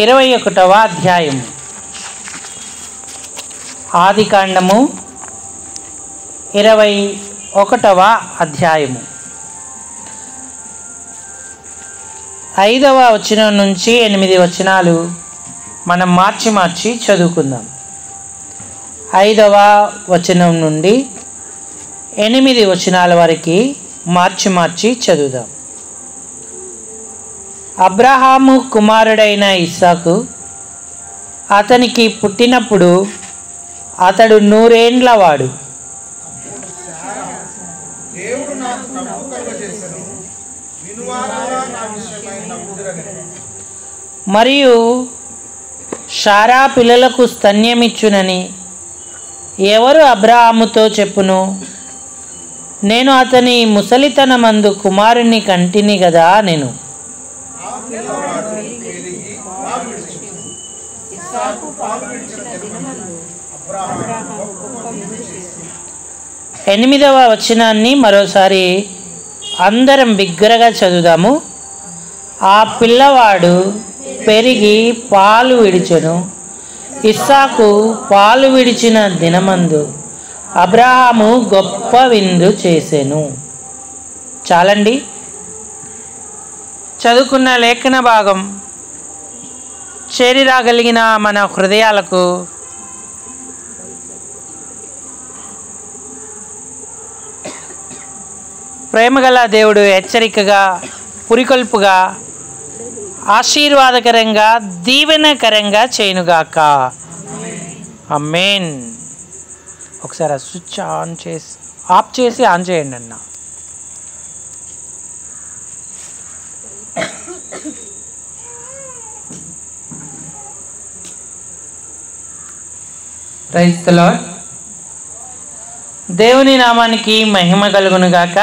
21వ అధ్యాయము. ఆదికాండము 21వ అధ్యాయము 5వ వచనం నుంచి 8 వచనాలు మనం మార్చి చదువుకుందాం. 5వ వచనం నుండి 8 వచనాల వరకు మార్చి చదువుదాం. అబ్రహాము కుమారుడైన ఇస్సాకు అతనికి పుట్టినప్పుడు అతడు 100 ఏండ్లవాడు. మరియు శారా పిల్లలకు స్తన్యమిచ్చునని ఎవరు అబ్రహాముతో చెప్పును? నేను అతని ముసలితనమందు కుమారుని కంటిని గదా. నేను 8వ వచనాన్ని మరోసారి అందరం బిగ్గరగా చదువుదాము. ఆ పిల్లవాడు పెరిగి పాలు విడిచెను. ఇస్సాకు పాలు విడిచిన దినమందు అబ్రహాము గొప్ప విందు చేసెను. చాలండి. చదువుకున్న లేఖన భాగం చేరిరాగలిగిన మన హృదయాలకు ప్రేమగల దేవుడు హెచ్చరికగా, పురికొల్పుగా, ఆశీర్వాదకరంగా, దీవెనకరంగా చేయునుగాక. ఆమేన్. ఒకసారి ఆ స్విచ్ ఆఫ్ చేసి ఆన్ చేయండి అన్న. Praise the Lord. దేవుని నామానికి మహిమ కలుగునుగాక.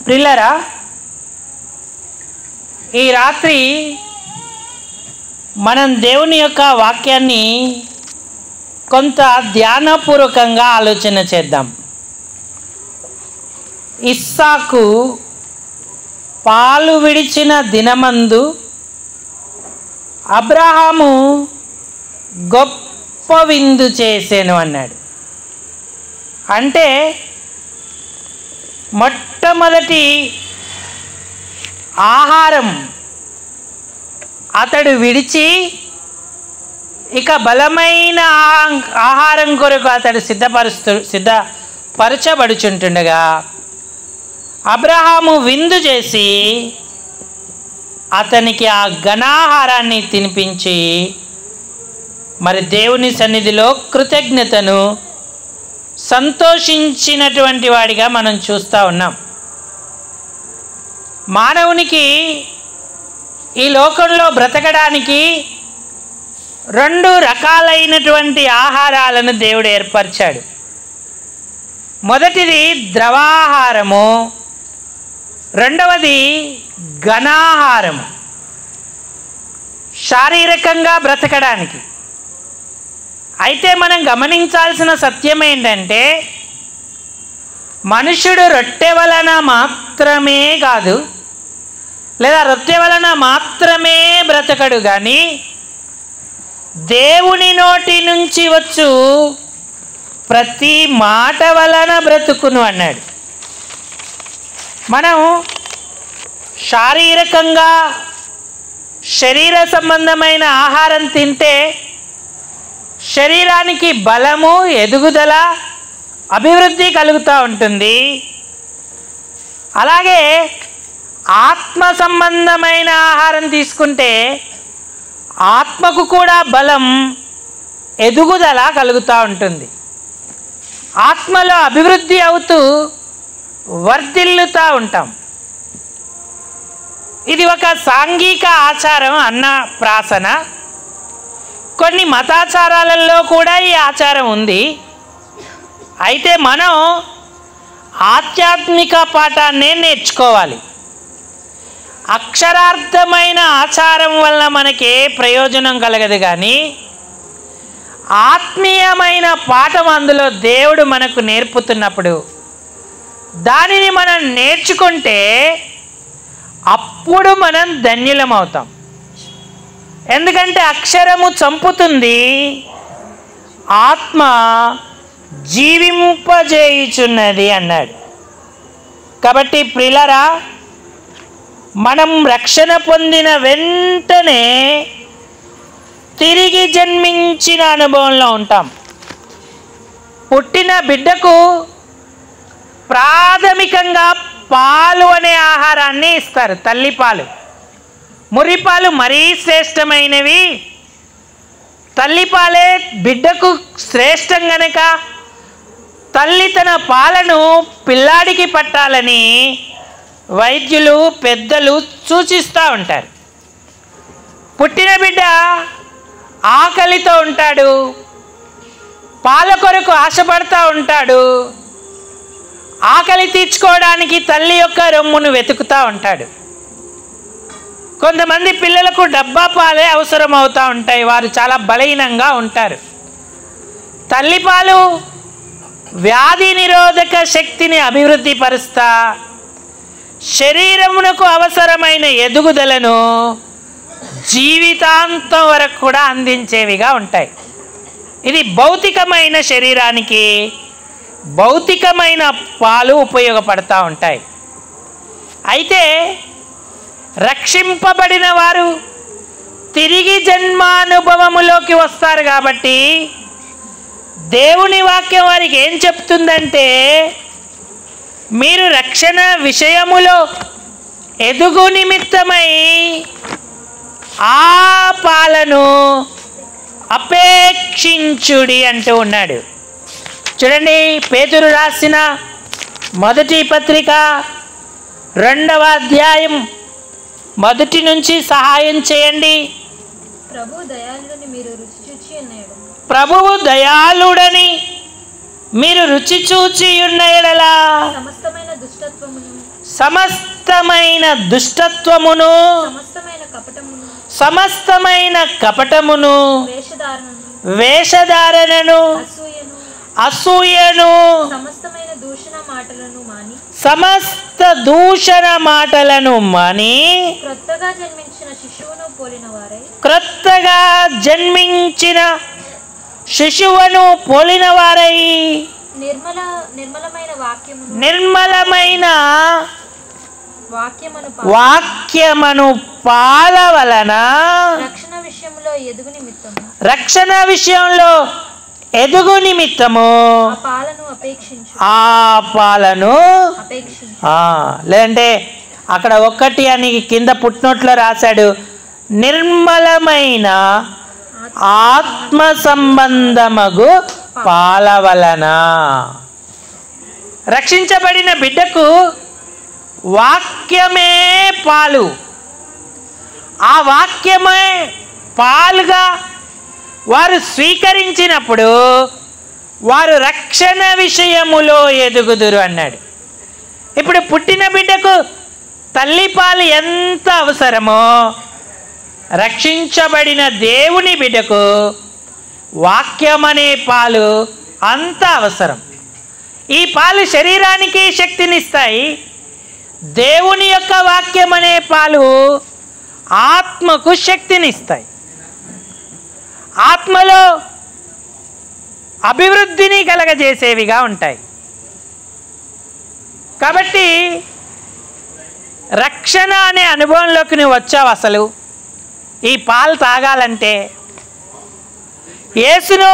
ప్రియులారా, ఈ రాత్రి మనం దేవుని యొక్క వాక్యాన్ని కొంత ధ్యానపూర్వకంగా ఆలోచన చేద్దాం. ఇస్సాకు పాలు విడిచిన దినమందు అబ్రహాము గొప్ప విందు చేసేను అన్నాడు. అంటే మొట్టమొదటి ఆహారం అతడు విడిచి ఇక బలమైన ఆహారం కొరకు అతడు సిద్ధపరచబడుచుంటుండగా అబ్రహాము విందు చేసి అతనికి ఆ ఘనాహారాన్ని తినిపించి మరి దేవుని సన్నిధిలో కృతజ్ఞతను సంతోషించినటువంటి వాడిగా మనం చూస్తూ ఉన్నాం. మానవునికి ఈ లోకంలో బ్రతకడానికి 2 రకాలైనటువంటి ఆహారాలను దేవుడు ఏర్పరిచాడు. మొదటిది ద్రవాహారము, రెండవది ఘనాహారము. శారీరకంగా బ్రతకడానికి. అయితే మనం గమనించాల్సిన సత్యం ఏంటంటే, మనుషుడు రొట్టె వలన మాత్రమే కాదు, లేదా రొట్టె వలన మాత్రమే బ్రతకడు, కానీ దేవుని నోటి నుంచి వచ్చు ప్రతి మాట వలన బ్రతుకును అన్నాడు. మనం శారీరకంగా శరీర సంబంధమైన ఆహారం తింటే శరీరానికి బలము, ఎదుగుదల, అభివృద్ధి కలుగుతూ ఉంటుంది. అలాగే ఆత్మ సంబంధమైన ఆహారం తీసుకుంటే ఆత్మకు కూడా బలం, ఎదుగుదల కలుగుతూ ఉంటుంది. ఆత్మలో అభివృద్ధి అవుతూ వర్ధిల్లుతూ ఉంటాం. ఇది ఒక సాంఘిక ఆచారం, అన్నప్రాసన. కొన్ని మతాచారాలలో కూడా ఈ ఆచారం ఉంది. అయితే మనం ఆధ్యాత్మిక పాఠాన్నే నేర్చుకోవాలి. అక్షరార్థమైన ఆచారం వల్ల మనకే ప్రయోజనం కలగదు, కానీ ఆత్మీయమైన పాఠం అందులో దేవుడు మనకు నేర్పుతున్నప్పుడు దానిని మనం నేర్చుకుంటే అప్పుడు మనం ధన్యులం అవుతాం. ఎందుకంటే అక్షరము చంపుతుంది, ఆత్మ జీవింపజేయుచున్నది అన్నాడు. కాబట్టి ప్రియులారా, మనం రక్షణ పొందిన వెంటనే తిరిగి జన్మించిన అనుభవంలో ఉంటాం. పుట్టిన బిడ్డకు ప్రాథమికంగా పాలు అనే ఆహారాన్ని ఇస్తారు, తల్లిపాలు. మురిపాలు మరీ శ్రేష్టమైనవి. తల్లిపాలే బిడ్డకు శ్రేష్టం గనక తల్లి తన పాలను పిల్లాడికి పట్టాలని వైద్యులు, పెద్దలు సూచిస్తూ ఉంటారు. పుట్టిన బిడ్డ ఆకలితో ఉంటాడు, పాల కొరకు ఆశపడుతూ ఉంటాడు, ఆకలి తీర్చుకోవడానికి తల్లి యొక్క రొమ్మును వెతుకుతూ ఉంటాడు. కొంతమంది పిల్లలకు డబ్బా పాలే అవసరం అవుతూ ఉంటాయి, వారు చాలా బలహీనంగా ఉంటారు. తల్లిపాలు వ్యాధి నిరోధక శక్తిని అభివృద్ధి పరుస్తా శరీరమునకు అవసరమైన ఎదుగుదలను జీవితాంతం వరకు కూడా అందించేవిగా ఉంటాయి. ఇది భౌతికమైన శరీరానికి భౌతికమైన పాలు ఉపయోగపడతా ఉంటాయి. అయితే రక్షింపబడిన వారు తిరిగి జన్మానుభవములోకి వస్తారు. కాబట్టి దేవుని వాక్యం వారికి ఏం చెప్తుందంటే, మీరు రక్షణ విషయములో ఎదుగు నిమిత్తమై ఆ పాలను అపేక్షించుడి అంటూ ఉన్నాడు. చూడండి, పేతురు రాసిన మొదటి పత్రిక 2వ అధ్యాయం 1 నుంచి సహాయం చేయండి. ప్రభువు దయాళుడని మీరు రుచి చూచి ఉన్న యెడల సమస్తమైన దుష్టత్వమును సమస్తమైన కపటమును వేషధారణను అసూయను సమస్త దూషణ మాటలను మాని క్రొత్తగా జన్మించిన శిశువును పోలిన వారై నిర్మలమైన వాక్యమును పాల వలన రక్షణ విషయంలో ఎదుగు నిమిత్తము ఆ పాలను లేదంటే అక్కడ 1 అని కింద పుట్టినట్లో రాశాడు, నిర్మలమైన ఆత్మ సంబంధమగు పాల వలన. రక్షించబడిన బిడ్డకు వాక్యమే పాలు. ఆ వాక్యమే పాలుగా వారు స్వీకరించినప్పుడు వారు రక్షణ విషయములో ఎదుగుదురు అన్నాడు. ఇప్పుడు పుట్టిన బిడ్డకు తల్లిపాలు ఎంత అవసరమో రక్షించబడిన దేవుని బిడ్డకు వాక్యమనే పాలు అంత అవసరం. ఈ పాలు శరీరానికి శక్తినిస్తాయి. దేవుని యొక్క వాక్యం అనే పాలు ఆత్మకు శక్తినిస్తాయి, ఆత్మలో అభివృద్ధిని కలగజేసేవిగా ఉంటాయి. కాబట్టి రక్షణ అనే అనుభవంలోకి నువ్వు వచ్చావు. అసలు ఈ పాలు తాగాలంటే యేసును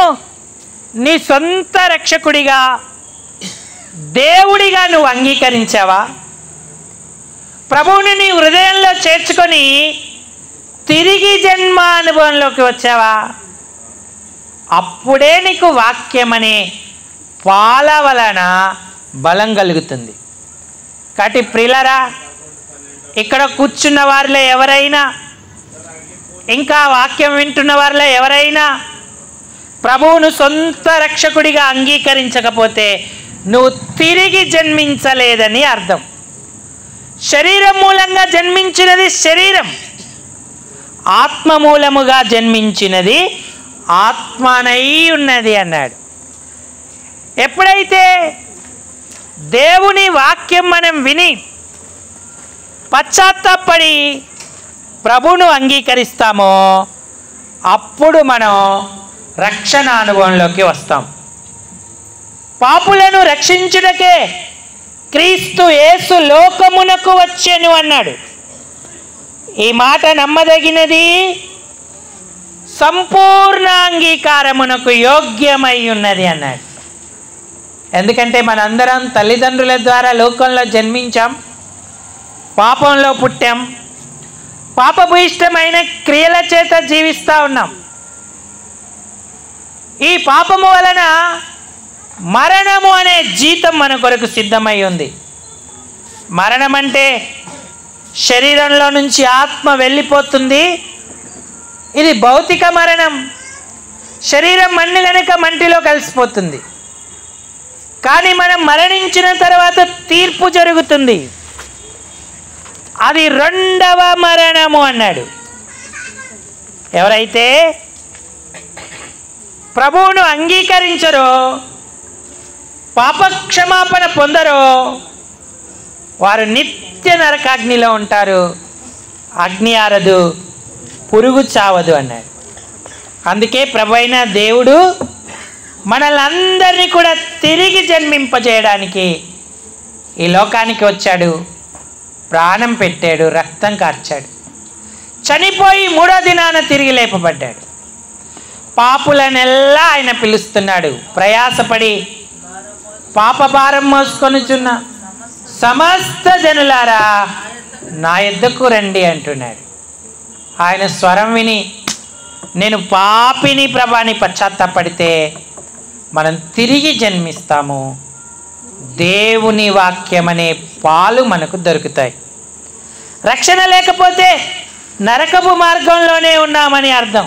నీ సొంత రక్షకుడిగా దేవుడిగా నువ్వు అంగీకరించావా? ప్రభువుని నీ హృదయంలో చేర్చుకొని తిరిగి జన్మ అనుభవంలోకి వచ్చావా? అప్పుడే నీకు వాక్యం అనే పాల వలన బలం కలుగుతుంది. కాబట్టి ప్రియులారా, ఇక్కడ కూర్చున్న వారిలో ఎవరైనా, ఇంకా వాక్యం వింటున్న వారిలో ఎవరైనా ప్రభువును సొంత రక్షకుడిగా అంగీకరించకపోతే నువ్వు తిరిగి జన్మించలేదని అర్థం. శరీరం మూలంగా జన్మించినది శరీరం, ఆత్మ మూలముగా జన్మించినది ఆత్మనై ఉన్నది అన్నాడు. ఎప్పుడైతే దేవుని వాక్యం మనం విని పశ్చాత్తాపడి ప్రభువును అంగీకరిస్తామో అప్పుడు మనం రక్షణ అనుభవంలోకి వస్తాం. పాపులను రక్షించుటకే క్రీస్తు యేసు లోకమునకు వచ్చెను అన్నాడు. ఈ మాట నమ్మదగినది, సంపూర్ణ అంగీకారమునకు యోగ్యమై ఉన్నది అన్నాడు. ఎందుకంటే మనందరం తల్లిదండ్రుల ద్వారా లోకంలో జన్మించాం, పాపంలో పుట్టాం, పాపభూయిష్టమైన క్రియల చేత జీవిస్తూ ఉన్నాం. ఈ పాపము వలన మరణము అనే జీతం మన కొరకు సిద్ధమై ఉంది. మరణం అంటే శరీరంలో నుంచి ఆత్మ వెళ్ళిపోతుంది, ఇది భౌతిక మరణం. శరీరం మన్ను గనుక మంటిలో కలిసిపోతుంది. కానీ మనం మరణించిన తర్వాత తీర్పు జరుగుతుంది, అది రెండవ మరణము అన్నాడు. ఎవరైతే ప్రభువును అంగీకరించరో, పాపక్షమాపణ పొందరో వారు నిత్య నరకాగ్నిలో ఉంటారు. అగ్ని ఆరదు, పురుగు చావదు అన్నాడు. అందుకే ప్రభువైన దేవుడు మనల్ని అందరినీ కూడా తిరిగి జన్మింపజేయడానికి ఈ లోకానికి వచ్చాడు, ప్రాణం పెట్టాడు, రక్తం కార్చాడు, చనిపోయి 3వ దినాన తిరిగి లేపబడ్డాడు. పాపులనెల్లా ఆయన పిలుస్తున్నాడు. ప్రయాసపడి పాపభారం మోసుకొనుచున్న సమస్త జనులారా నా యొద్దకు రండి అంటున్నాడు. ఆయన స్వరం విని నేను పాపిని ప్రభాని పశ్చాత్తాపడితే మనం తిరిగి జన్మిస్తాము. దేవుని వాక్యం అనే పాలు మనకు దొరుకుతాయి. రక్షణ లేకపోతే నరకపు మార్గంలోనే ఉన్నామని అర్థం.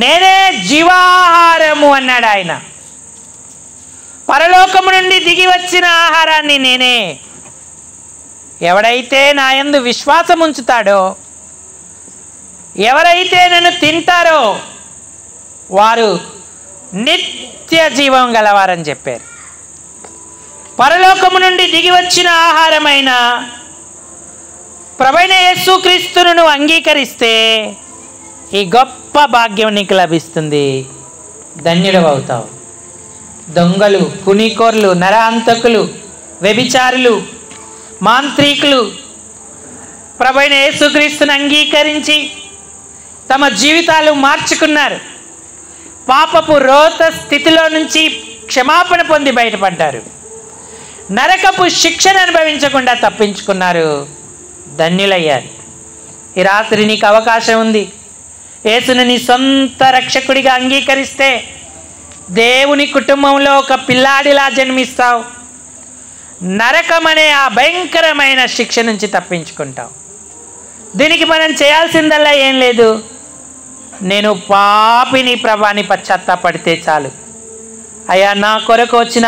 నేనే జీవాహారము అన్నాడు ఆయన. పరలోకము నుండి దిగి వచ్చిన ఆహారాన్ని నేనే. ఎవడైతే నా యందు విశ్వాసం ఉంచుతాడో, ఎవరైతే నన్ను తింటారో వారు నిత్య జీవం గలవారని చెప్పారు. పరలోకము నుండి దిగి వచ్చిన ఆహారమైన ప్రభువైన యేసుక్రీస్తును నువ్వు అంగీకరిస్తే ఈ గొప్ప భాగ్యం నీకు లభిస్తుంది. ధన్యుడవుతావు. దొంగలు, కునికోర్లు, నరహంతకులు, వ్యభిచారులు, మాంత్రికులు ప్రభువైన యేసుక్రీస్తును అంగీకరించి తమ జీవితాలు మార్చుకున్నారు. పాపపు రోత స్థితిలో నుంచి క్షమాపణ పొంది బయటపడ్డారు. నరకపు శిక్షను అనుభవించకుండా తప్పించుకున్నారు. ధన్యులయ్యారు. ఈ రాత్రి నీకు అవకాశం ఉంది. యేసుని నీ సొంత రక్షకుడిగా అంగీకరిస్తే దేవుని కుటుంబంలో ఒక పిల్లాడిలా జన్మిస్తావు. నరకం అనే ఆ భయంకరమైన శిక్ష నుంచి తప్పించుకుంటావు. దీనికి మనం చేయాల్సిందల్లా ఏం లేదు. నేను పాపిని ప్రభాని పశ్చాత్తాపడితే చాలు. అయ్యా, నా కొరకు వచ్చిన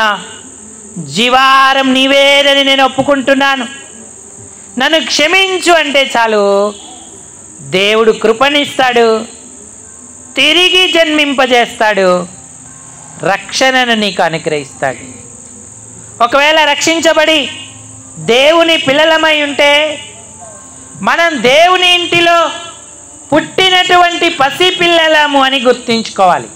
జీవాహారం నీవేనని నేను ఒప్పుకుంటున్నాను, నన్ను క్షమించు అంటే చాలు. దేవుడు కృపనిస్తాడు, తిరిగి జన్మింపజేస్తాడు, రక్షణను నీకు అనుగ్రహిస్తాడు. ఒకవేళ రక్షించబడి దేవుని పిల్లలమై ఉంటే మనం దేవుని ఇంటిలో పుట్టినటువంటి పసిపిల్లలము అని గుర్తుంచుకోవాలి.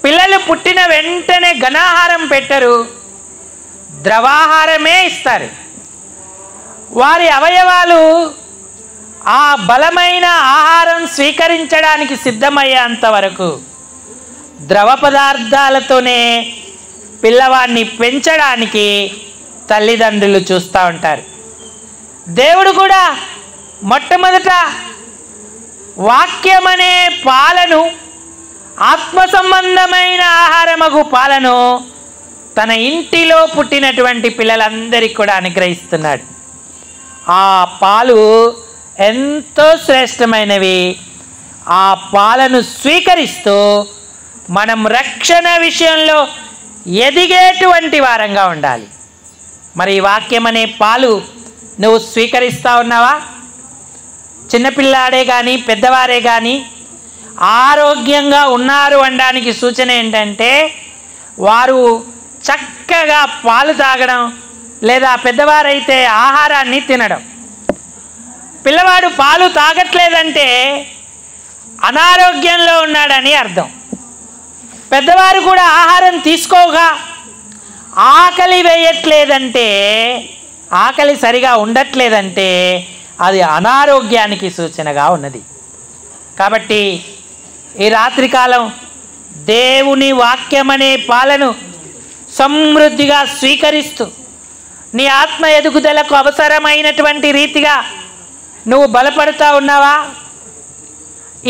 పిల్లలు పుట్టిన వెంటనే ఘనాహారం పెట్టరు, ద్రవాహారమే ఇస్తారు. వారి అవయవాలు ఆ బలమైన ఆహారం స్వీకరించడానికి సిద్ధమయ్యేంత వరకు ద్రవ పదార్థాలతోనే పిల్లవాడిని పెంచడానికి తల్లిదండ్రులు చూస్తూ ఉంటారు. దేవుడు కూడా మొట్టమొదట వాక్యమనే పాలను, ఆత్మ సంబంధమైన ఆహారమగు పాలను తన ఇంటిలో పుట్టినటువంటి పిల్లలందరికీ కూడా అనుగ్రహిస్తున్నాడు. ఆ పాలు ఎంతో శ్రేష్టమైనవి. ఆ పాలను స్వీకరిస్తూ మనం రక్షణ విషయంలో ఎదిగేటువంటి వారంగా ఉండాలి. మరి ఈ వాక్యం అనే పాలు నువ్వు స్వీకరిస్తూ ఉన్నావా? చిన్నపిల్లాడే కానీ పెద్దవారే కానీ ఆరోగ్యంగా ఉన్నారు అనడానికి సూచన ఏంటంటే వారు చక్కగా పాలు తాగడం, లేదా పెద్దవారైతే ఆహారాన్ని తినడం. పిల్లవాడు పాలు తాగట్లేదంటే అనారోగ్యంలో ఉన్నాడని అర్థం. పెద్దవారు కూడా ఆహారం తీసుకోగా ఆకలి వేయట్లేదంటే, ఆకలి సరిగా ఉండట్లేదంటే అది అనారోగ్యానికి సూచనగా ఉన్నది. కాబట్టి ఈ రాత్రికాలం దేవుని వాక్యం అనే పాలను సమృద్ధిగా స్వీకరిస్తూ నీ ఆత్మ ఎదుగుదలకు అవసరమైనటువంటి రీతిగా నువ్వు బలపడుతూ ఉన్నావా?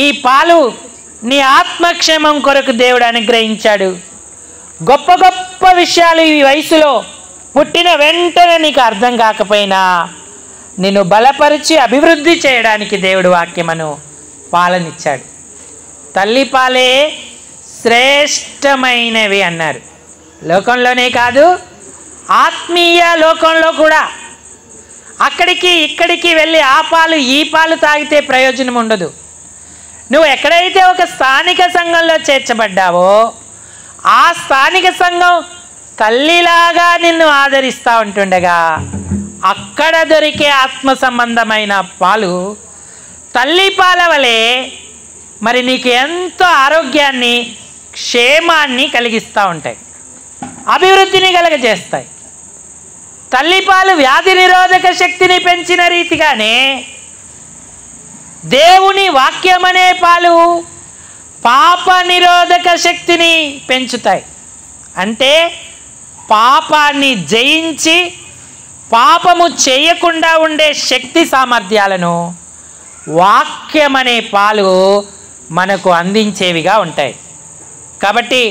ఈ పాలు నీ ఆత్మక్షేమం కొరకు దేవుడు అనుగ్రహించాడు. గొప్ప గొప్ప విషయాలు ఈ వయసులో పుట్టిన వెంటనే నీకు అర్థం కాకపోయినా నిన్ను బలపరిచి అభివృద్ధి చేయడానికి దేవుడు వాక్యమును పాలనిచ్చాడు. తల్లి పాలే శ్రేష్టమైనవి అన్నారు. లోకంలోనే కాదు, ఆత్మీయ లోకంలో కూడా. అక్కడికి ఇక్కడికి వెళ్ళి ఆ పాలు ఈ పాలు తాగితే ప్రయోజనం ఉండదు. నువ్వు ఎక్కడైతే ఒక స్థానిక సంఘంలో చేర్చబడ్డావో ఆ స్థానిక సంఘం తల్లిలాగా నిన్ను ఆదరిస్తూ ఉంటుండగా అక్కడ దొరికే ఆత్మ సంబంధమైన పాలు తల్లి పాల వలె మరి నీకు ఎంతో ఆరోగ్యాన్ని, క్షేమాన్ని కలిగిస్తూ ఉంటాయి, అభివృద్ధిని కలగజేస్తాయి. తల్లిపాలు వ్యాధి నిరోధక శక్తిని పెంచిన రీతిగానే దేవుని వాక్యం అనే పాలు పాప నిరోధక శక్తిని పెంచుతాయి. అంటే పాపాన్ని జయించి పాపము చేయకుండా ఉండే శక్తి సామర్థ్యాలను వాక్యం అనే పాలు మనకు అందించేవిగా ఉంటాయి. కాబట్టి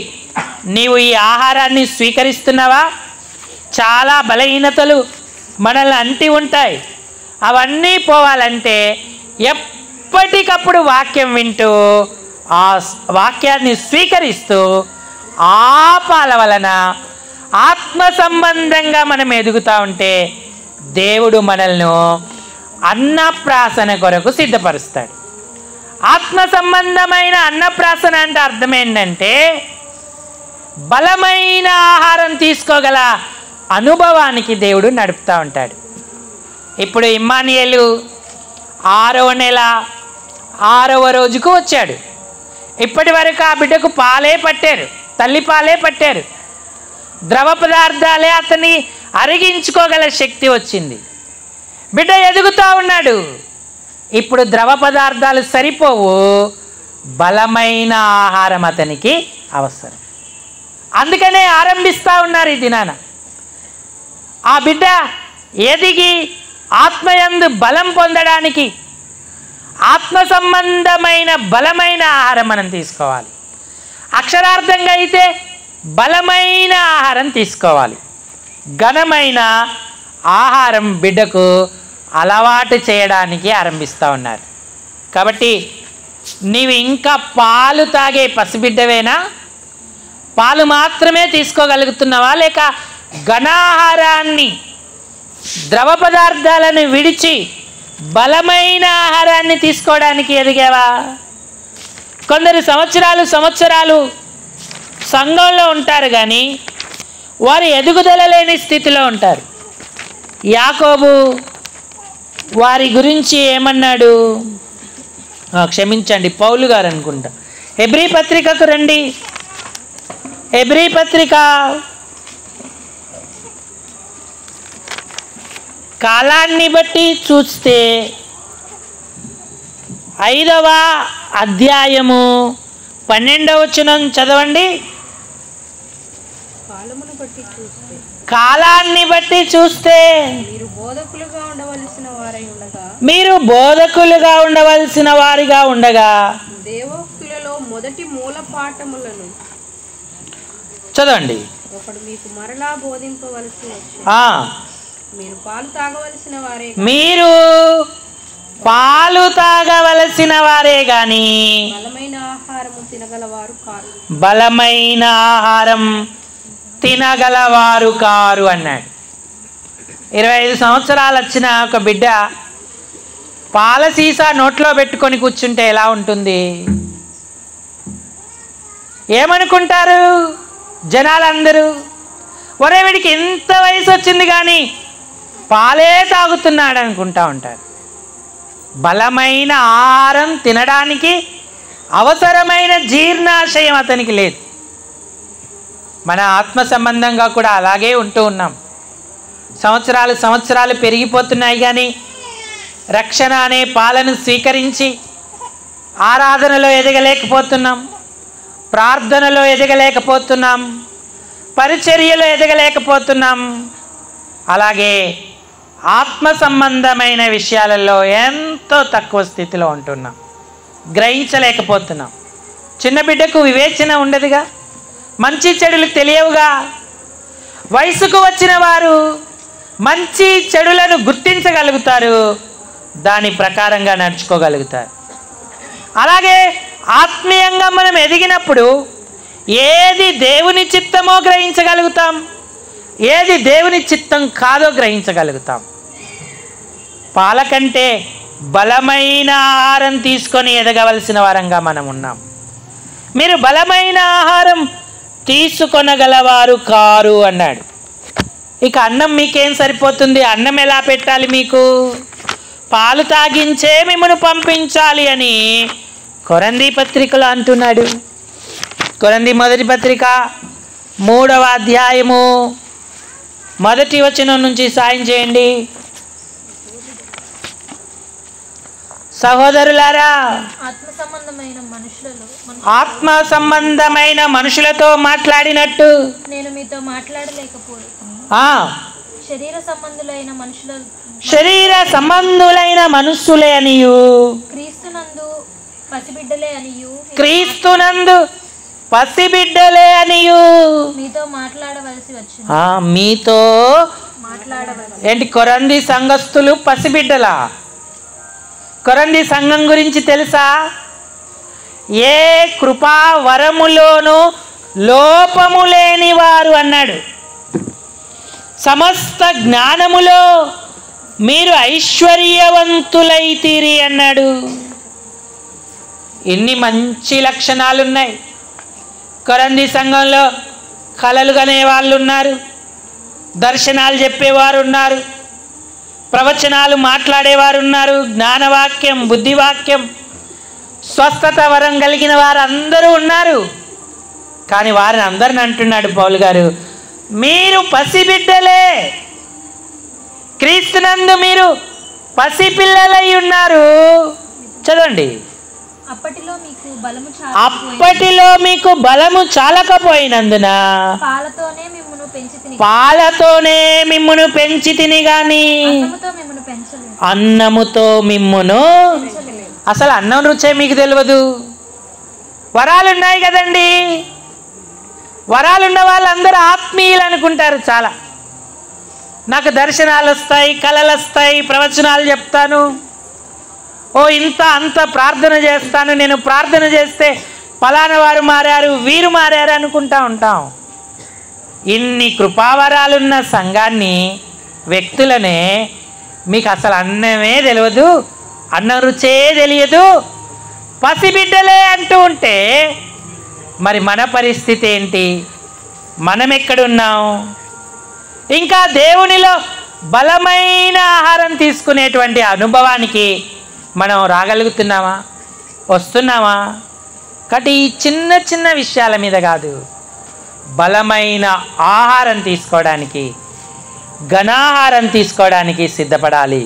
నీవు ఈ ఆహారాన్ని స్వీకరిస్తున్నావా? చాలా బలహీనతలు మనల్ని అంటి ఉంటాయి. అవన్నీ పోవాలంటే ఎప్పటికప్పుడు వాక్యం వింటూ ఆ వాక్యాన్ని స్వీకరిస్తూ ఆ పాల వలన ఆత్మ సంబంధంగా మనం ఎదుగుతూ ఉంటే దేవుడు మనల్ని అన్నప్రాసన కొరకు సిద్ధపరుస్తాడు. ఆత్మ సంబంధమైన అన్నప్రాసన అంటే అర్థం ఏంటంటే బలమైన ఆహారం తీసుకోగల అనుభవానికి దేవుడు నడుపుతూ ఉంటాడు. ఇప్పుడు ఇమ్మానుయేలు 6వ నెల 6వ రోజుకు వచ్చాడు. ఇప్పటి వరకు ఆ బిడ్డకు పాలే పట్టారు, తల్లి పాలే పట్టారు. ద్రవ పదార్థాలే అతన్ని అరిగించుకోగల శక్తి వచ్చింది. బిడ్డ ఎదుగుతూ ఉన్నాడు. ఇప్పుడు ద్రవ పదార్థాలు సరిపోవు, బలమైన ఆహారం అతనికి అవసరం. అందుకనే ఆరంభిస్తూ ఉన్నారు ఈ దినాన. ఆ బిడ్డ ఎదిగి ఆత్మయందు బలం పొందడానికి ఆత్మ సంబంధమైన బలమైన ఆహారం మనం తీసుకోవాలి. అక్షరార్థంగా అయితే బలమైన ఆహారం తీసుకోవాలి. ఘనమైన ఆహారం బిడ్డకు అలవాటు చేయడానికి ఆరంభిస్తూ ఉన్నారు. కాబట్టి నీవు ఇంకా పాలు తాగే పసిబిడ్డవేనా? పాలు మాత్రమే తీసుకోగలుగుతున్నావా? లేక ఘనాహారాన్ని, ద్రవ పదార్థాలను విడిచి బలమైన ఆహారాన్ని తీసుకోవడానికి ఎదిగావా? కొందరు సంవత్సరాలు సంఘంలో ఉంటారు కానీ వారు ఎదుగుదల లేని స్థితిలో ఉంటారు. యాకోబు వారి గురించి ఏమన్నాడు? క్షమించండి, పౌలు గారు అనుకుంటా. హెబ్రీ పత్రికకు రండి. హెబ్రీ పత్రిక కాలాన్ని బట్టి చూస్తే 5వ అధ్యాయము 12వ వచనం చదవండి. కాలాన్ని బట్టి చూస్తే మీరు బోధకులుగా ఉండవలసిన వారిగా ఉండగా దేవోక్తులలో మొదటి మూల పాఠములను చదవండి. ఒకడు మీకు మరలా బోధింపవలసి వచ్చి మీరు పాలు తాగవలసిన వారే గాని బలమైన ఆహారం తినగలవారు కారు అన్నాడు. 25 సంవత్సరాలు వచ్చిన ఒక బిడ్డ పాల సీసా నోట్లో పెట్టుకొని కూర్చుంటే ఎలా ఉంటుంది? ఏమనుకుంటారు జనాలందరూ? ఒరే వీడికి ఎంత వయసు వచ్చింది కానీ పాలే తాగుతున్నాడు అనుకుంటా ఉంటారు. బలమైన ఆహారం తినడానికి అవసరమైన జీర్ణాశయం అతనికి లేదు. మన ఆత్మ సంబంధంగా కూడా అలాగే ఉంటూ ఉన్నాం. సంవత్సరాలు పెరిగిపోతున్నాయి, కానీ రక్షణ అనే పాలను స్వీకరించి ఆరాధనలో ఎదగలేకపోతున్నాం, ప్రార్థనలో ఎదగలేకపోతున్నాం, పరిచర్యలో ఎదగలేకపోతున్నాం. అలాగే ఆత్మ సంబంధమైన విషయాలలో ఎంతో తక్కువ స్థితిలో ఉంటున్నాం, గ్రహించలేకపోతున్నాం. చిన్న బిడ్డకు వివేచన ఉండదుగా, మంచి చెడులు తెలియవుగా. వయసుకు వచ్చిన వారు మంచి చెడులను గుర్తించగలుగుతారు, దాని ప్రకారంగా నడుచుకోగలుగుతారు. అలాగే ఆత్మీయంగా మనం ఎదిగినప్పుడు ఏది దేవుని చిత్తమో గ్రహించగలుగుతాం, ఏది దేవుని చిత్తం కాదో గ్రహించగలుగుతాం. పాల కంటే బలమైన ఆహారం తీసుకొని ఎదగవలసిన వారంగా మనం ఉన్నాం. మీరు బలమైన ఆహారం తీసుకొనగలవారు కారు అన్నాడు. ఇక అన్నం మీకేం సరిపోతుంది? అన్నం ఎలా పెట్టాలి? మీకు పాలు తాగించే మిమ్మల్ని పంపించాలి అని కొరంథీ పత్రికలో అంటున్నాడు. కొరంథీ మొదటి పత్రిక 3వ అధ్యాయము 1వ వచనం నుంచి సాయం చేయండి. సహోదరులారా, ఆత్మ సంబంధమైన మనుషులతో మాట్లాడినట్టు నేను మీతో మాట్లాడలేకపోయాను. శరీర సంబంధులైన మనుషులే అనియు క్రీస్తునందు పసిబిడ్డలే అనియు మీతో మాట్లాడవలసి వచ్చింది. మీతో ఏంటి? కొరంథీ సంఘస్థులు పసిబిడ్డలా? కొరంథీ సంఘం గురించి తెలుసా? ఏ కృపా వరములోనూ లోపము లేని వారు అన్నాడు. సమస్త జ్ఞానములో మీరు ఐశ్వర్యవంతులైతిరి అన్నాడు. ఎన్ని మంచి లక్షణాలు ఉన్నాయి. కొరంథీ సంఘంలో కలలు కనే వాళ్ళు ఉన్నారు, దర్శనాలు చెప్పేవారు ఉన్నారు, ప్రవచనాలు మాట్లాడేవారు ఉన్నారు, జ్ఞానవాక్యం, బుద్ధివాక్యం, స్వస్థత వరం కలిగిన వారు అందరూ ఉన్నారు. కానీ వారిని అందరిని అంటున్నాడు పౌలు గారు, మీరు పసిబిడ్డలే, క్రీస్తునందు మీరు పసిపిల్లలై ఉన్నారు. చదవండి. అప్పటిలో మీకు బలము చాలకపోయినందున పాలతోనే మిమ్మును పెంచి తిని గాని అన్నముతో మిమ్మును. అసలు అన్నం రుచే మీకు తెలియదు. వరాలు ఉన్నాయి కదండి, వరాలున్న వాళ్ళందరూ ఆత్మీయులు అనుకుంటారు. చాలా నాకు దర్శనాలు వస్తాయి, కళలు వస్తాయి, ప్రవచనాలు చెప్తాను, ఓ ఇంత అంత ప్రార్థన చేస్తాను, నేను ప్రార్థన చేస్తే పలానా వారు మారారు, వీరు మారారు అనుకుంటా ఉంటాం. ఇన్ని కృపావరాలున్న సంఘాన్ని, వ్యక్తులనే మీకు అసలు అన్నమే తెలియదు, అన్నం రుచే తెలియదు, పసిబిడ్డలే అంటూ ఉంటే మరి మన పరిస్థితి ఏంటి? మనం ఎక్కడున్నాం? ఇంకా దేవునిలో బలమైన ఆహారం తీసుకునేటువంటి అనుభవానికి మనం రాగలుగుతున్నామా? వస్తున్నామా? కాబట్టి ఈ చిన్న చిన్న విషయాల మీద కాదు, బలమైన ఆహారం తీసుకోవడానికి, ఘనాహారం తీసుకోవడానికి సిద్ధపడాలి.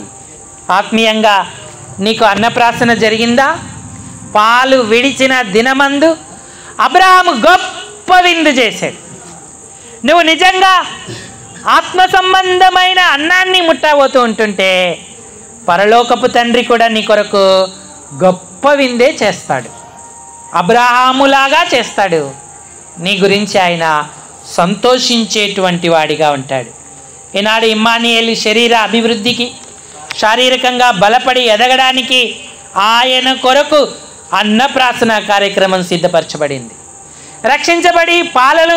ఆత్మీయంగా నీకు అన్నప్రాసన జరిగిందా? పాలు విడిచిన దినమందు అబ్రహాము గొప్ప విందు చేశాడు. నువ్వు నిజంగా ఆత్మ సంబంధమైన అన్నాన్ని ముట్టబోతూ ఉంటుంటే పరలోకపు తండ్రి కూడా నీ కొరకు గొప్ప విందే చేస్తాడు, అబ్రహాములాగా చేస్తాడు. నీ గురించి ఆయన సంతోషించేటువంటి వాడిగా ఉంటాడు. ఈనాడు ఇమ్మానుయేలు శరీర అభివృద్ధికి, శారీరకంగా బలపడి ఎదగడానికి ఆయన కొరకు అన్నప్రాసన కార్యక్రమం సిద్ధపరచబడింది. రక్షించబడి పాలను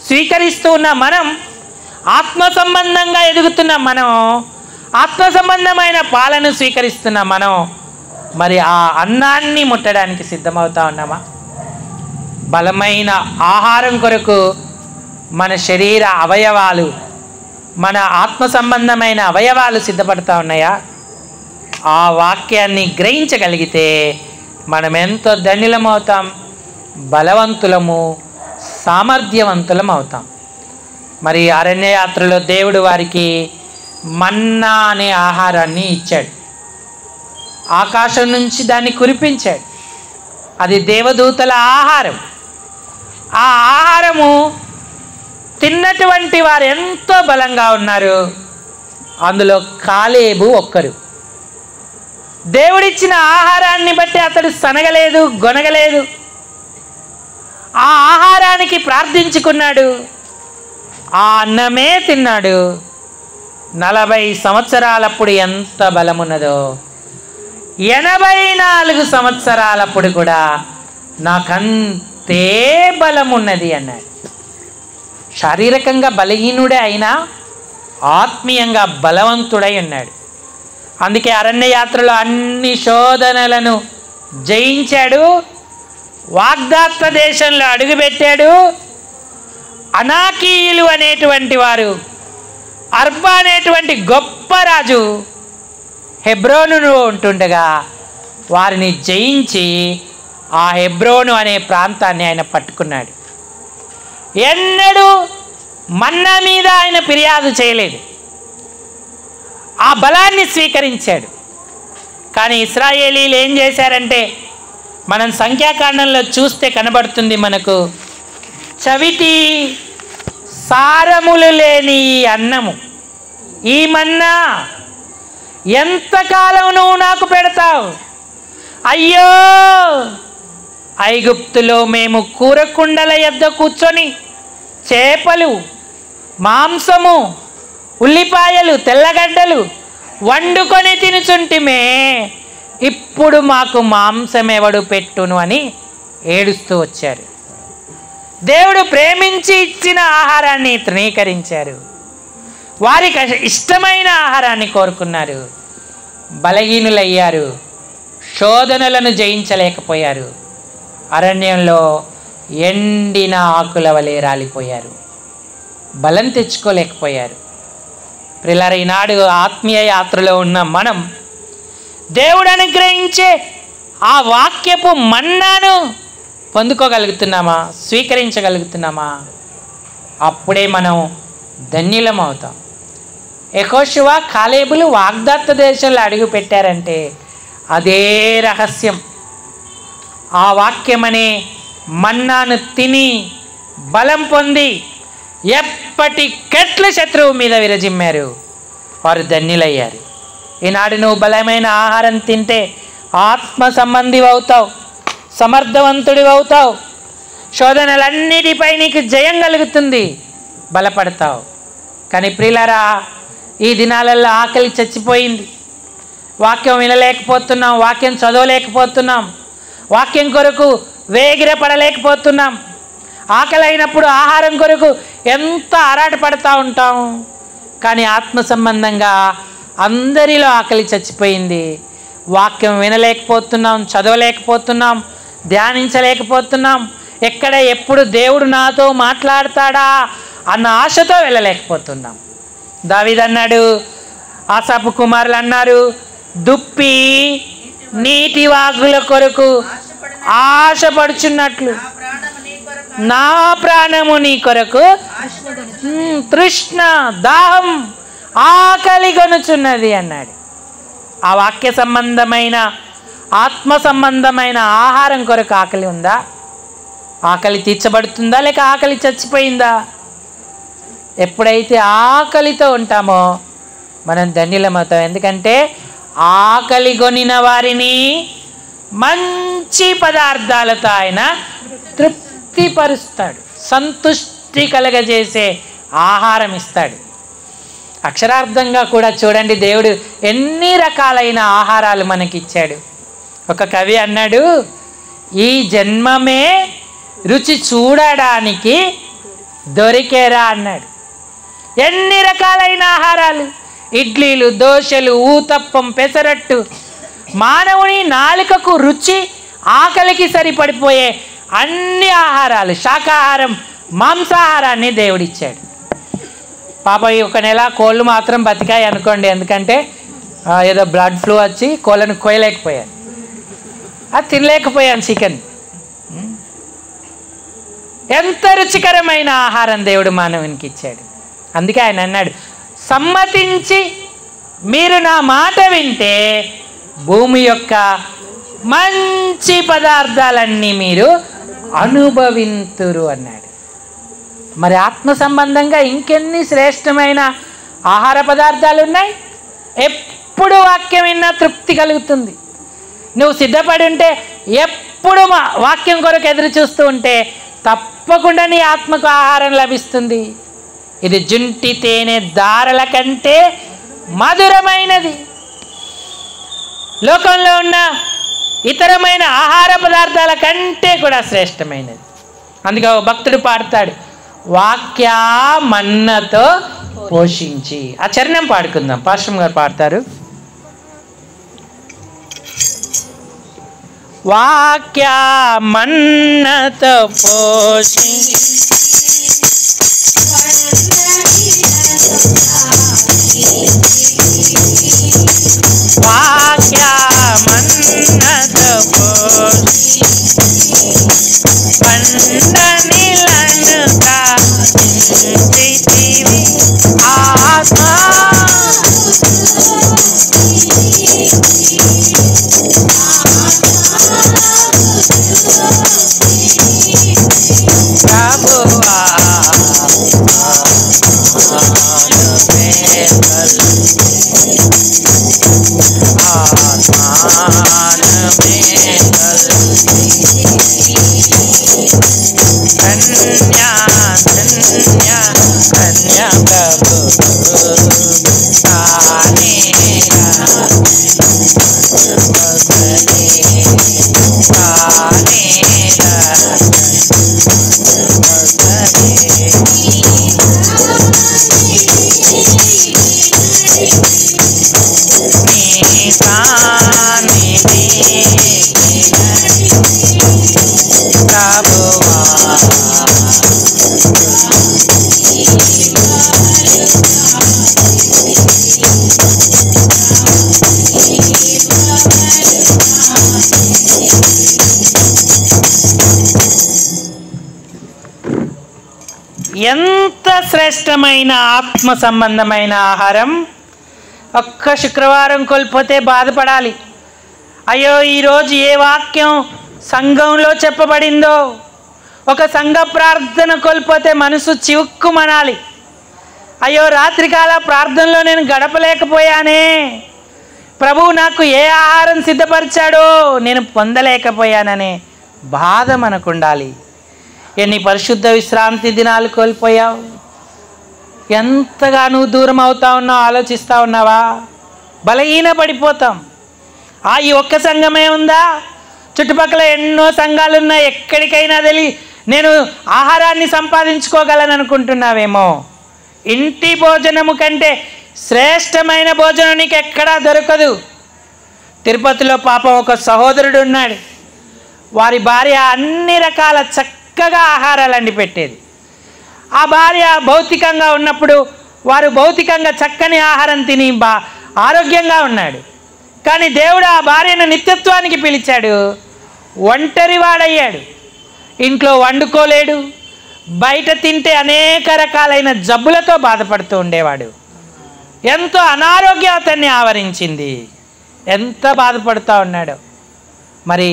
స్వీకరిస్తూ ఉన్న మనం, ఆత్మ సంబంధంగా ఎదుగుతున్న మనం, ఆత్మ సంబంధమైన పాలను స్వీకరిస్తున్న మనం, మరి ఆ అన్నాన్ని ముట్టడానికి సిద్ధమవుతా ఉన్నామా? బలమైన ఆహారం కొరకు మన శరీర అవయవాలు, మన ఆత్మ సంబంధమైన అవయవాలు సిద్ధపడతా ఉన్నాయా? ఆ వాక్యాన్ని గ్రహించగలిగితే మనం ఎంతో ధన్యులం అవుతాం, బలవంతులము, సామర్థ్యవంతులం అవుతాం. మరి అరణ్యయాత్రలో దేవుడు వారికి మన్నా అనే ఆహారాన్ని ఇచ్చాడు. ఆకాశం నుంచి దాన్ని కురిపించాడు. అది దేవదూతల ఆహారం. ఆ ఆహారము తిన్నటువంటి వారు ఎంతో బలంగా ఉన్నారు. అందులో కాలేబు ఒక్కరు. దేవుడిచ్చిన ఆహారాన్ని బట్టి అతడు సనగలేదు, గొనగలేదు. ఆ ఆహారానికి ప్రార్థించుకున్నాడు, ఆ అన్నమే తిన్నాడు. 40 సంవత్సరాలప్పుడు ఎంత బలమున్నదో, 84 సంవత్సరాలప్పుడు కూడా నాకంతే బలమున్నది అన్నాడు. శారీరకంగా బలహీనుడే అయినా ఆత్మీయంగా బలవంతుడై ఉన్నాడు. అందుకే అరణ్యయాత్రలో అన్ని శోధనలను జయించాడు. వాగ్దాత్త దేశంలో అడుగుపెట్టాడు. అనాకీయులు అనేటువంటి వారు, అర్బా అనేటువంటి గొప్ప రాజు హెబ్రోనులో ఉంటుండగా వారిని జయించి ఆ హెబ్రోను అనే ప్రాంతాన్ని ఆయన పట్టుకున్నాడు. ఎన్నడూ మన్నా మీద ఆయన ఫిర్యాదు చేయలేదు. ఆ బలాన్ని స్వీకరించాడు. కానీ ఇశ్రాయేలీలు ఏం చేశారంటే, మనం సంఖ్యాకాండంలో చూస్తే కనబడుతుంది మనకు, చవిటి సారములు లేని ఈ అన్నము, ఈ మన్నా ఎంతకాలం నువ్వు నాకు పెడతావు? అయ్యో, ఐగుప్తులో మేము కూరకుండల యొద్ద కూర్చొని చేపలు, మాంసము, ఉల్లిపాయలు, తెల్లగడ్డలు వండుకొని తినుచుంటిమే, ఇప్పుడు మాకు మాంసం ఎవడు పెట్టును అని ఏడుస్తూ వచ్చారు. దేవుడు ప్రేమించి ఇచ్చిన ఆహారాన్ని తృణీకరించారు. వారికి ఇష్టమైన ఆహారాన్ని కోరుకున్నారు. బలహీనులయ్యారు. శోధనలను జయించలేకపోయారు. అరణ్యంలో ఎండిన ఆకుల వలె రాలిపోయారు. బలం తెచ్చుకోలేకపోయారు. ప్రియులారా, ఈనాడు ఆత్మీయ యాత్రలో ఉన్న మనం దేవుడు అనుగ్రహించే ఆ వాక్యపు మన్నాను పొందుకోగలుగుతున్నామా? స్వీకరించగలుగుతున్నామా? అప్పుడే మనం ధన్యులం అవుతాం. యెహోషువ, కాలేబులు వాగ్దత్త దేశంలో అడుగు పెట్టారంటే అదే రహస్యం. ఆ వాక్యమనే మన్నాను తిని బలం పొంది ఎప్పటికెట్లు శత్రువు మీద విరజిమ్మారు. వారు ధన్యులయ్యారు. ఈనాడు నువ్వు బలమైన ఆహారం తింటే ఆత్మ సంబంధివి అవుతావు, సమర్థవంతుడివి అవుతావు. శోధనలన్నిటిపై నీకు జయం కలుగుతుంది, బలపడతావు. కానీ ప్రియులారా, ఈ దినాలలో ఆకలి చచ్చిపోయింది. వాక్యం వినలేకపోతున్నాం, వాక్యం చదవలేకపోతున్నాం, వాక్యం కొరకు వేగిరపడలేకపోతున్నాం. ఆకలి అయినప్పుడు ఆహారం కొరకు ఎంత ఆరాటపడతా ఉంటాం. కానీ ఆత్మ సంబంధంగా అందరిలో ఆకలి చచ్చిపోయింది. వాక్యం వినలేకపోతున్నాం, చదవలేకపోతున్నాం, ధ్యానించలేకపోతున్నాం. ఎక్కడ ఎప్పుడు దేవుడు నాతో మాట్లాడతాడా అన్న ఆశతో వెళ్ళలేకపోతున్నాం. దావీదు అన్నాడు, ఆసాపు కుమారులు అన్నారు, దుప్పి నీటి వాగుల కొరకు ఆశపడుచున్నట్లు నా ప్రాణము నీ కొరకు తృష్ణ, దాహం, ఆకలి కొనుచున్నది అన్నాడు. ఆ వాక్య సంబంధమైన, ఆత్మ సంబంధమైన ఆహారం కొరకు ఆకలి ఉందా? ఆకలి తీర్చబడుతుందా లేక ఆకలి చచ్చిపోయిందా? ఎప్పుడైతే ఆకలితో ఉంటామో మనం ధన్యులమవుతాం. ఎందుకంటే ఆకలి కొనిన వారిని మంచి పదార్థాలతో ఆయన తృప్తిపరుస్తాడు, సంతుష్టి కలగజేసే ఆహారం ఇస్తాడు. అక్షరార్థంగా కూడా చూడండి, దేవుడు ఎన్ని రకాలైన ఆహారాలు మనకిచ్చాడు. ఒక కవి అన్నాడు, ఈ జన్మమే రుచి చూడడానికి దొరికేరా అన్నాడు. ఎన్ని రకాలైన ఆహారాలు, ఇడ్లీలు, దోశలు, ఊతప్పం, పెసరట్టు, మానవుని నాలుకకు రుచి, ఆకలికి సరిపడిపోయే అన్ని ఆహారాలు, శాకాహారం, మాంసాహారాన్ని దేవుడిచ్చాడు. పాప ఒక నెల కోళ్ళు మాత్రం బతికాయి అనుకోండి, ఎందుకంటే ఏదో బ్లడ్ ఫ్లూ వచ్చి కోళ్ళను కోయలేకపోయారు. అది తినలేకపోయాను చికెన్. ఎంత రుచికరమైన ఆహారం దేవుడు మానవునికి ఇచ్చాడు. అందుకే ఆయన అన్నాడు, సమ్మతించి మీరు నా మాట వింటే భూమి యొక్క మంచి పదార్థాలన్నీ మీరు అనుభవింతురు అన్నాడు. మరి ఆత్మ సంబంధంగా ఇంకెన్ని శ్రేష్టమైన ఆహార పదార్థాలు ఉన్నాయి? ఎప్పుడు వాక్యం విన్నా తృప్తి కలుగుతుంది. నువ్వు సిద్ధపడి ఉంటే, ఎప్పుడు వాక్యం కొరకు ఎదురు చూస్తూ ఉంటే తప్పకుండా నీ ఆత్మకు ఆహారం లభిస్తుంది. ఇది జుంటి తేనె దారల కంటే మధురమైనది. లోకంలో ఉన్న ఇతరమైన ఆహార పదార్థాల కంటే కూడా శ్రేష్టమైనది. అందుకే భక్తుడు పాడతాడు, వాక్యా మన్నతో పోషించి. ఆ చరణం పాడుకుందాం. పాశ్రం గారు పాడతారు. వాక్యా మన్నతో పోషించి వాక్యా మన్నతో పోషించి పండనిలనుగా చింతితివి ఆత్మ ప్రభువా ఎంత శ్రేష్టమైన ఆత్మ సంబంధమైన ఆహారం. ఒక్క శుక్రవారం కోల్పోతే బాధపడాలి. అయ్యో ఈరోజు ఏ వాక్యం సంఘంలో చెప్పబడిందో, ఒక సంఘ ప్రార్థన కోల్పోతే మనసు చివుక్కుమనాలి. అయ్యో రాత్రికాల ప్రార్థనలో నేను గడపలేకపోయానే, ప్రభువు నాకు ఏ ఆహారం సిద్ధపరిచాడో నేను పొందలేకపోయాననే బాధ మనకు ఉండాలి. ఎన్ని పరిశుద్ధ విశ్రాంతి దినాలు కోల్పోయావు, ఎంతగా నువ్వు దూరం అవుతా ఉన్నావు ఆలోచిస్తూ ఉన్నావా? బలహీన పడిపోతాం. ఈ ఒక్క సంఘమే ఉందా? చుట్టుపక్కల ఎన్నో సంఘాలు ఉన్నాయి, ఎక్కడికైనా నేను ఆహారాన్ని సంపాదించుకోగలను అనుకుంటున్నావేమో. ఇంటి భోజనము కంటే శ్రేష్టమైన భోజనం నీకు ఎక్కడా దొరకదు. తిరుపతిలో పాపం ఒక సహోదరుడు ఉన్నాడు. వారి భార్య అన్ని రకాల చక్కగా ఆహారాలన్నీ పెట్టేది. ఆ భార్య భౌతికంగా ఉన్నప్పుడు వారు భౌతికంగా చక్కని ఆహారం తిని ఆరోగ్యంగా ఉన్నాడు. కానీ దేవుడు ఆ భార్యను నిత్యత్వానికి పిలిచాడు. ఒంటరివాడయ్యాడు, ఇంట్లో వండుకోలేడు, బయట తింటే అనేక రకాలైన జబ్బులతో బాధపడుతూ ఉండేవాడు. ఎంతో అనారోగ్యం అతన్ని ఆవరించింది. ఎంత బాధపడుతూ ఉన్నాడో. మరి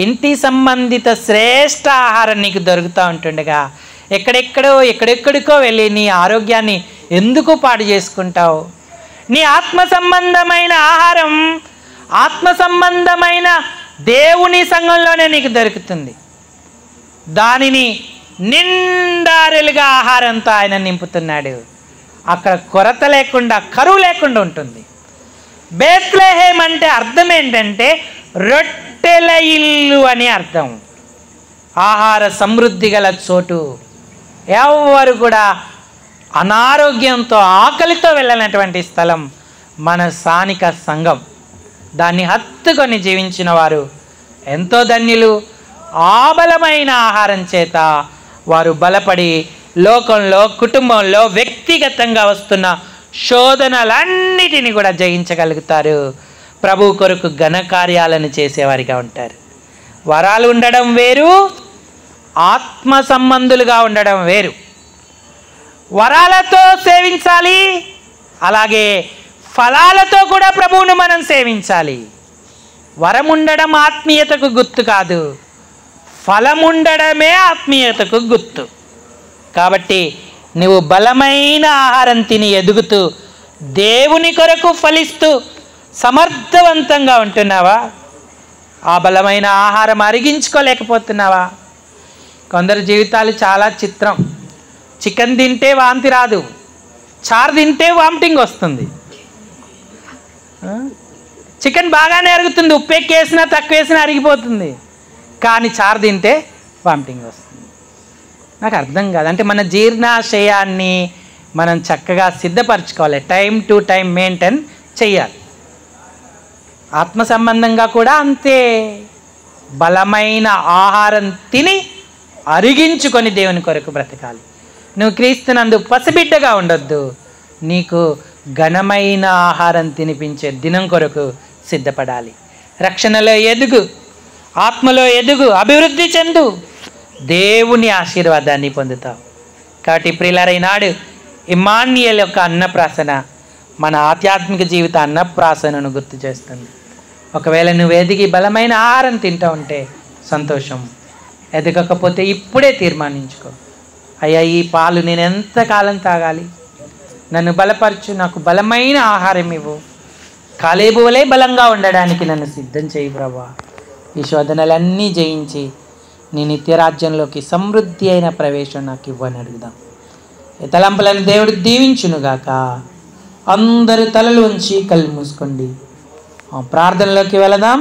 ఇంటి సంబంధిత శ్రేష్ట ఆహారం నీకు దొరుకుతూ ఉంటుండగా ఎక్కడెక్కడికో వెళ్ళి నీ ఆరోగ్యాన్ని ఎందుకు పాడు చేసుకుంటావు? నీ ఆత్మ సంబంధమైన ఆహారం ఆత్మ సంబంధమైన దేవుని సంఘంలోనే నీకు దొరుకుతుంది. దానిని నిండారులుగా ఆహారంతో ఆయన నింపుతున్నాడు. అక్కడ కొరత లేకుండా, కరువు లేకుండా ఉంటుంది. బేత్లెహేమ్ అంటే అర్థం ఏంటంటే రొట్టెల ఇల్లు అని అర్థం. ఆహార సమృద్ధి గల చోటు. ఎవరు కూడా అనారోగ్యంతో ఆకలితో వెళ్ళనటువంటి స్థలం మన స్థానిక సంఘం. దాన్ని హత్తుకొని జీవించిన వారు ఎంతో ధన్యులు. ఆబలమైన ఆహారం చేత వారు బలపడి లోకంలో, కుటుంబంలో, వ్యక్తిగతంగా వస్తున్న శోధనలన్నిటినీ కూడా జయించగలుగుతారు. ప్రభు కొరకు ఘనకార్యాలను చేసేవారిగా ఉంటారు. వరాలు ఉండడం వేరు, ఆత్మ సంబంధులుగా ఉండడం వేరు. వరాలతో సేవించాలి, అలాగే ఫలాలతో కూడా ప్రభువును మనం సేవించాలి. వరం ఉండడం ఆత్మీయతకు గుర్తు కాదు, ఫలం ఉండడమే ఆత్మీయతకు గుర్తు. కాబట్టి నువ్వు బలమైన ఆహారం తిని ఎదుగుతూ దేవుని కొరకు ఫలిస్తూ సమర్థవంతంగా ఉంటున్నావా? ఆ బలమైన ఆహారం అరిగించుకోలేకపోతున్నావా? కొందరు జీవితాలు చాలా చిత్రం. చికెన్ తింటే వాంతి రాదు, చారు తింటే వామిటింగ్ వస్తుంది. చికెన్ బాగానే అరుగుతుంది, ఉప్పు ఎక్కువ వేసినా తక్కువ వేసినా అరిగిపోతుంది, కానీ చారు తింటే వామిటింగ్ వస్తుంది. నాకు అర్థం కాదు. అంటే మన జీర్ణాశయాన్ని మనం చక్కగా సిద్ధపరచుకోవాలి, టైం టు టైం మెయింటైన్ చేయాలి. ఆత్మ సంబంధంగా కూడా అంతే. బలమైన ఆహారం తిని అరిగించుకొని దేవుని కొరకు బ్రతకాలి. నువ్వు క్రీస్తునందు పసిబిడ్డగా ఉండొద్దు, నీకు ఘనమైన ఆహారం తినిపించే దినం కొరకు సిద్ధపడాలి. రక్షణలో ఎదుగు, ఆత్మలో ఎదుగు, అభివృద్ధి చెందు, దేవుని ఆశీర్వాదాన్ని పొందుతావు. కాబట్టి ప్రియులారా, ఈనాడు ఇమ్మాన్యుయేల్ యొక్క అన్నప్రాసన మన ఆధ్యాత్మిక జీవిత అన్నప్రాసనను గుర్తు చేస్తుంది. ఒకవేళ నువ్వు ఎదిగి బలమైన ఆహారం తింటూ ఉంటే సంతోషం, ఎదగకపోతే ఇప్పుడే తీర్మానించుకో, అయ్యా ఈ పాలు నేను ఎంతకాలం తాగాలి, నన్ను బలపరచు, నాకు బలమైన ఆహారం ఇవ్వు, కాలేబు వలె బలంగా ఉండడానికి నన్ను సిద్ధం చేయి ప్రభువా. ఈ శోధనలన్నీ జయించి నీ నిత్యరాజ్యంలోకి సమృద్ధి అయిన ప్రవేశం నాకు ఇవ్వని అడుగుదాం. ఈ తలంపులను దేవుడు దీవించునుగాక. అందరి తలలు ఉంచి కళ్ళు మూసుకోండి, ప్రార్థనలోకి వెళదాం.